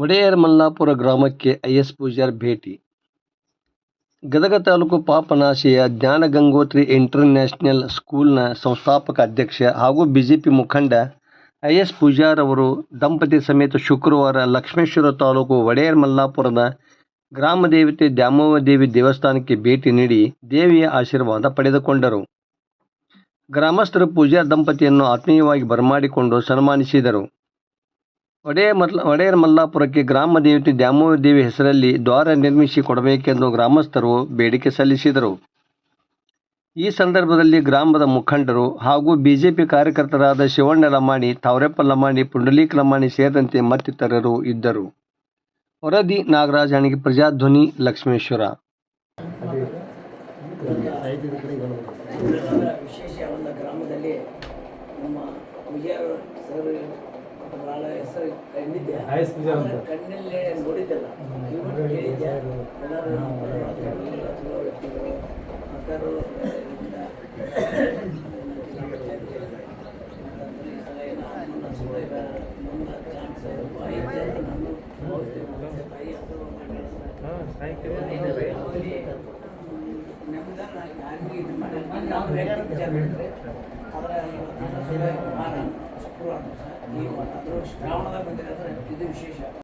ಒಡೆಯರ್ ಮಲ್ಲಾಪುರ ಗ್ರಾಮಕ್ಕೆ ಐಎಸ್ ಪೂಜಾರ್ ಭೇಟಿ. ಗದಗ ತಾಲೂಕು ಪಾಪನಾಶಿಯ ಜ್ಞಾನಗಂಗೋತ್ರಿ ಇಂಟರ್ನ್ಯಾಷನಲ್ ಸ್ಕೂಲ್ನ ಸಂಸ್ಥಾಪಕ ಅಧ್ಯಕ್ಷ ಹಾಗೂ ಬಿಜೆಪಿ ಮುಖಂಡ ಐಎಸ್ ಪೂಜಾರ್ ಅವರು ದಂಪತಿ ಸಮೇತ ಶುಕ್ರವಾರ ಲಕ್ಷ್ಮೇಶ್ವರ ತಾಲೂಕು ಒಡೆಯರ್ ಮಲ್ಲಾಪುರದ ಗ್ರಾಮ ದೇವತೆ ದ್ಯಾಮವ್ವ ದೇವಸ್ಥಾನಕ್ಕೆ ಭೇಟಿ ನೀಡಿ ದೇವಿಯ ಆಶೀರ್ವಾದ ಪಡೆದುಕೊಂಡರು. ಗ್ರಾಮಸ್ಥರು ಪೂಜಾರ್ ದಂಪತಿಯನ್ನು ಆತ್ಮೀಯವಾಗಿ ಬರಮಾಡಿಕೊಂಡು ಸನ್ಮಾನಿಸಿದರು. ಒಡೆಯರ್ ಮಲ್ಲಾಪುರಕ್ಕೆ ಗ್ರಾಮ ದೇವತೆ ದ್ಯಾಮವ್ವ ಹೆಸರಲ್ಲಿ ದ್ವಾರ ನಿರ್ಮಿಸಿ ಕೊಡಬೇಕೆಂದು ಗ್ರಾಮಸ್ಥರು ಬೇಡಿಕೆ ಸಲ್ಲಿಸಿದರು. ಈ ಸಂದರ್ಭದಲ್ಲಿ ಗ್ರಾಮದ ಮುಖಂಡರು ಹಾಗೂ ಬಿಜೆಪಿ ಕಾರ್ಯಕರ್ತರಾದ ಶಿವಣ್ಣ ಲಮಾಣಿ, ತಾವರೆಪ್ಪ ಲಮಾಣಿ, ಪುಂಡಲೀಕ ಲಮಾಣಿ ಸೇರಿದಂತೆ ಮತ್ತಿತರರು ಇದ್ದರು. ವರದಿ ನಾಗರಾಜ್ ಹಣಿಗೆ, ಪ್ರಜಾಧ್ವನಿ, ಲಕ್ಷ್ಮೇಶ್ವರ. ಗ್ರಾಮದಲ್ಲಿ ನಮ್ಮ ಪೂಜಾರ್ ಸರ್ ಭಾಳ ಹೆಸರು ಕಂಡಿದ್ದೆ, ಕಣ್ಣಲ್ಲೇ ನೋಡಿದ್ದೆಲ್ಲ, ಕೇಳಿದ್ದೆ. ಎಲ್ಲರೂ ಚಲೋ ವ್ಯಕ್ತಿಗಳು ಮಕ್ಕಳು ಶುಕ್ರವಾರ ಶ್ರಾವಣದಾಗ ಬಂದಿರೋದ್ರೆ ಇದು ವಿಶೇಷ.